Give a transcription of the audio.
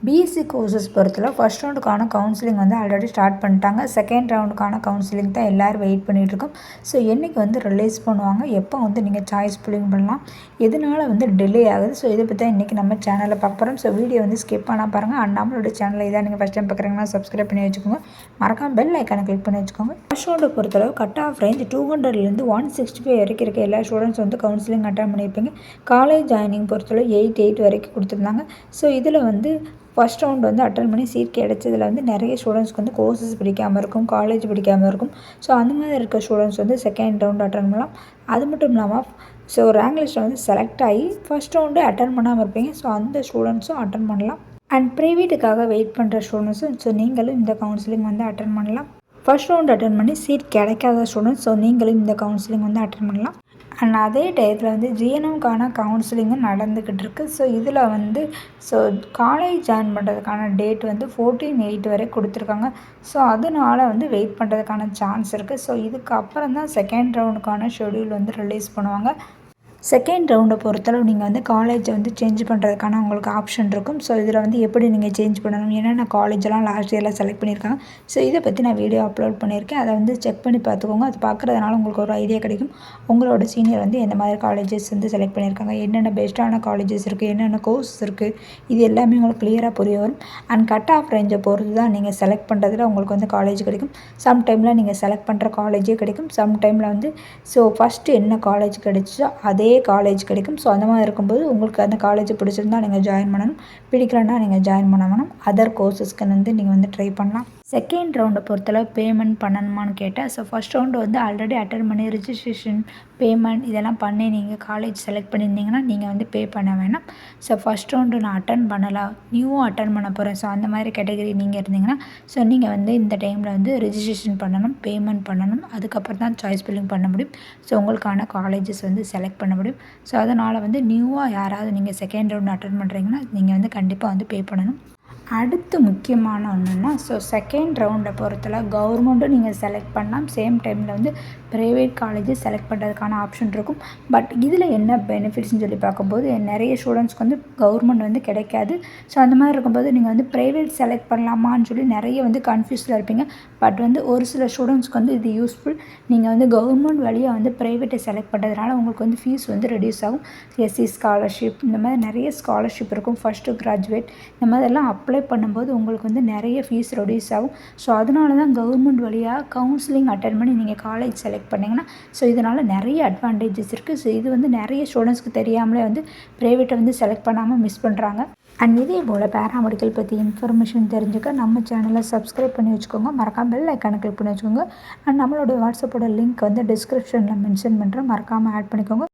BSc courses பொறுத்தல first ரவுண்டுக்கான counselling வந்து already start பண்ணிட்டாங்க. Second ரவுண்டுக்கான counselling தான் எல்லோரும் வெயிட் பண்ணிகிட்ருக்கோம். ஸோ என்றைக்கு வந்து ரிலீஸ் பண்ணுவாங்க, எப்போ வந்து நீங்கள் சாய்ஸ் ஃபில்லிங் பண்ணலாம், எதனால் வந்து டிலே ஆகுது, ஸோ இதை பற்றி தான் இன்றைக்கி நம்ம சேனலில் பார்க்க போகிறோம். ஸோ வீடியோ வந்து ஸ்கிப் பண்ணால் பாருங்கள். அண்ட் நம்மளோட சேனலில் இதான் நீங்கள் ஃபஸ்ட் டைம் பார்க்குறீங்கன்னா சப்ஸ்கிரைப் பண்ணி வச்சுக்கோங்க. மறக்காம பெல் ஐக்கானை கிளிக் பண்ணி வச்சுக்கோங்க. ஃபர்ஸ்ட் ரவுண்டை பொறுத்தளவு கட் ஆஃப் ரேஞ்ச் 200லேருந்து 165 வரைக்கும் இருக்க எல்லா ஸ்டூடெண்ட்ஸ் வந்து கவுன்சிலிங் அட்டன் பண்ணியிருப்பீங்க. காலேஜ் ஜாயினிங் பொறுத்தளவு 8 வரைக்கும் கொடுத்துருந்தாங்க. ஸோ இதில் வந்து ஃபஸ்ட் ரவுண்ட் வந்து அட்டன் பண்ணி சீட் கிடச்சதில் வந்து நிறைய ஸ்டூடெண்ட்ஸ்க்கு வந்து கோர்சஸ் பிடிக்காமல் இருக்கும், காலேஜ் பிடிக்காமல் இருக்கும். ஸோ அந்த மாதிரி இருக்க ஸ்டூடெண்ட்ஸ் வந்து செகண்ட் ரவுண்ட் அட்டன் பண்ணலாம். அது மட்டும் இல்லாமல் ஸோ ரேங்க் லிஸ்ட்டில் வந்து செலக்ட் ஆகி ஃபஸ்ட் ரவுண்டு அட்டன் பண்ணாமல் இருப்பீங்க. ஸோ அந்த ஸ்டூடெண்ட்ஸும் அட்டன் பண்ணலாம். அண்ட் ப்ரைவேட்டுக்காக வெயிட் பண்ணுற ஸ்டூடெண்ட்ஸும் ஸோ நீங்களும் இந்த கவுன்சிலிங் வந்து அட்டன் பண்ணலாம். ஃபஸ்ட் ரவுண்ட் அட்டன் பண்ணி சீட் கிடைக்காத ஸ்டூடெண்ட்ஸ் ஸோ நீங்களும் இந்த கவுன்சிலிங் வந்து அட்டன் பண்ணலாம். அண்ட் அதே டயத்தில் வந்து ஜிஎன்எம்கான கவுன்சிலிங்கும் நடந்துக்கிட்டு இருக்குது. ஸோ இதில் வந்து ஸோ காலேஜ் ஜாயின் பண்ணுறதுக்கான டேட் வந்து 14/8 வரை கொடுத்துருக்காங்க. ஸோ அதனால் வந்து வெயிட் பண்ணுறதுக்கான சான்ஸ் இருக்குது. ஸோ இதுக்கப்புறம் தான் செகண்ட் ரவுண்டுக்கான ஷெடியூல் வந்து ரிலீஸ் பண்ணுவாங்க. செகண்ட் ரவுண்டை பொறுத்தளவு நீங்கள் வந்து காலேஜை வந்து சேஞ்ச் பண்ணுறதுக்கான உங்களுக்கு ஆப்ஷன் இருக்கும். ஸோ இதில் வந்து எப்படி நீங்கள் சேஞ்ச் பண்ணணும், என்னென்ன காலேஜெல்லாம் லாஸ்ட் இயரில் செலக்ட் பண்ணியிருக்காங்க, ஸோ இதை பற்றி நான் வீடியோ அப்லோட் பண்ணியிருக்கேன். அதை வந்து செக் பண்ணி பார்த்துக்கோங்க. அது பார்க்குறதுனால உங்களுக்கு ஒரு ஐடியா கிடைக்கும். உங்களோட சீனியர் வந்து எந்த மாதிரி காலேஜஸ் வந்து செலக்ட் பண்ணியிருக்காங்க, என்னென்ன பெஸ்ட்டான காலேஜஸ் இருக்குது, என்னென்ன கோர்ஸ் இருக்குது, இது எல்லாமே உங்களுக்கு கிளியராக புரிய வரும். அண்ட் கட் ஆஃப் ரேஞ்சை பொறுத்து தான் நீங்கள் செலக்ட் பண்ணுறதுல உங்களுக்கு வந்து காலேஜ் கிடைக்கும். சம் டைமில் நீங்கள் செலக்ட் பண்ணுற காலேஜே கிடைக்கும். சம் டைமில் வந்து ஸோ ஃபஸ்ட்டு என்ன காலேஜ் கிடைச்சோ அதே காலேஜ் கிடைக்கும். ஸோ அந்த மாதிரி இருக்கும்போது உங்களுக்கு அந்த காலேஜ் பிடிச்சிருந்தா நீங்கள் ஜாயின் பண்ணணும், பிடிக்கலன்னா நீங்கள் ஜாயின் பண்ண வேணும். அதர் கோர்சஸ்க்கு வந்து நீங்கள் வந்து ட்ரை பண்ணலாம். செகண்ட் ரவுண்டை பொறுத்தளவு பேமெண்ட் பண்ணணுமான்னு கேட்டால் ஸோ ஃபஸ்ட் ரவுண்டு வந்து ஆல்ரெடி அட்டன் பண்ணி ரிஜிஸ்ட்ரேஷன் பேமெண்ட் இதெல்லாம் பண்ணி நீங்கள் காலேஜ் செலக்ட் பண்ணியிருந்தீங்கன்னா நீங்கள் வந்து பே பண்ண வேணாம். ஸோ ஃபஸ்ட் ரவுண்டு நான் அட்டன் பண்ணலாம், நியூவும் அட்டன் பண்ண போகிறேன், ஸோ அந்த மாதிரி கேட்டகரி நீங்கள் இருந்தீங்கன்னா ஸோ நீங்கள் வந்து இந்த டைமில் வந்து ரிஜிஸ்ட்ரேஷன் பண்ணணும், பேமெண்ட் பண்ணணும். அதுக்கப்புறம் தான் சாய்ஸ் ஃபில்லிங் பண்ண முடியும். ஸோ உங்களுக்கான காலேஜஸ் வந்து செலக்ட் பண்ண முடியும். ஸோ அதனால் வந்து நியூவாக யாராவது நீங்கள் செகண்ட் ரவுண்டு அட்டன் பண்ணுறீங்கன்னா நீங்கள் வந்து கண்டிப்பாக வந்து பே பண்ணணும். அடுத்து முக்கியமான ஒன்றுன்னா ஸோ செகண்ட் ரவுண்டை பொறுத்தல கவர்மெண்ட்டும் நீங்கள் செலக்ட் பண்ணலாம், சேம் டைமில் வந்து ப்ரைவேட் காலேஜஸ் செலக்ட் பண்ணுறதுக்கான ஆப்ஷன் இருக்கும். பட் இதில் என்ன பெனிஃபிட்ஸ்னு சொல்லி பார்க்கும்போது நிறைய ஸ்டூடெண்ட்ஸ்க்கு வந்து கவர்மெண்ட் வந்து கிடைக்காது. ஸோ அந்த மாதிரி இருக்கும்போது நீங்கள் வந்து ப்ரைவேட் செலக்ட் பண்ணலாமான்னு சொல்லி நிறைய வந்து கன்ஃபியூஸில் இருப்பீங்க. பட் வந்து ஒரு சில ஸ்டூடெண்ட்ஸ்க்கு வந்து இது யூஸ்ஃபுல். நீங்கள் வந்து கவர்மெண்ட் வழியாக வந்து ப்ரைவேட்டை செலக்ட் பண்ணுறதுனால உங்களுக்கு வந்து ஃபீஸ் வந்து ரெடியூஸ் ஆகும். எஸ்சி ஸ்காலர்ஷிப் இந்த மாதிரி நிறைய ஸ்காலர்ஷிப் இருக்கும். ஃபஸ்ட்டு கிராஜுவேட் இந்த மாதிரிலாம் அப்ளை பண்ணும்போது உங்களுக்கு வந்து நிறைய ஃபீஸ் ரெடியூஸ் ஆகும். ஸோ அதனால தான் கவர்மெண்ட் வழியாக கவுன்சிலிங் அட்டன் பண்ணி நீங்கள் காலேஜ் செலக்ட் பண்ணிங்கன்னா ஸோ இதனால் நிறைய அட்வான்டேஜஸ் இருக்குது. ஸோ இது வந்து நிறைய ஸ்டூடெண்ட்ஸ்க்கு தெரியாமலே வந்து ப்ரைவேட்டை வந்து செலக்ட் பண்ணாமல் மிஸ் பண்ணுறாங்க. அண்ட் இதே போல் பேராமெடிக்கல் பற்றி இன்ஃபர்மேஷன் தெரிஞ்சுக்க நம்ம சேனலை சப்ஸ்கிரைப் பண்ணி வச்சுக்கோங்க. மறக்காமல் பெல் ஐக்கானை கிளிக் பண்ணி வச்சுக்கோங்க. அண்ட் நம்மளோட வாட்ஸ்அப்போட லிங்க் வந்து டிஸ்கிரிப்ஷனில் மென்ஷன் பண்ணுறேன், மறக்காமல் ஆட் பண்ணிக்கோங்க.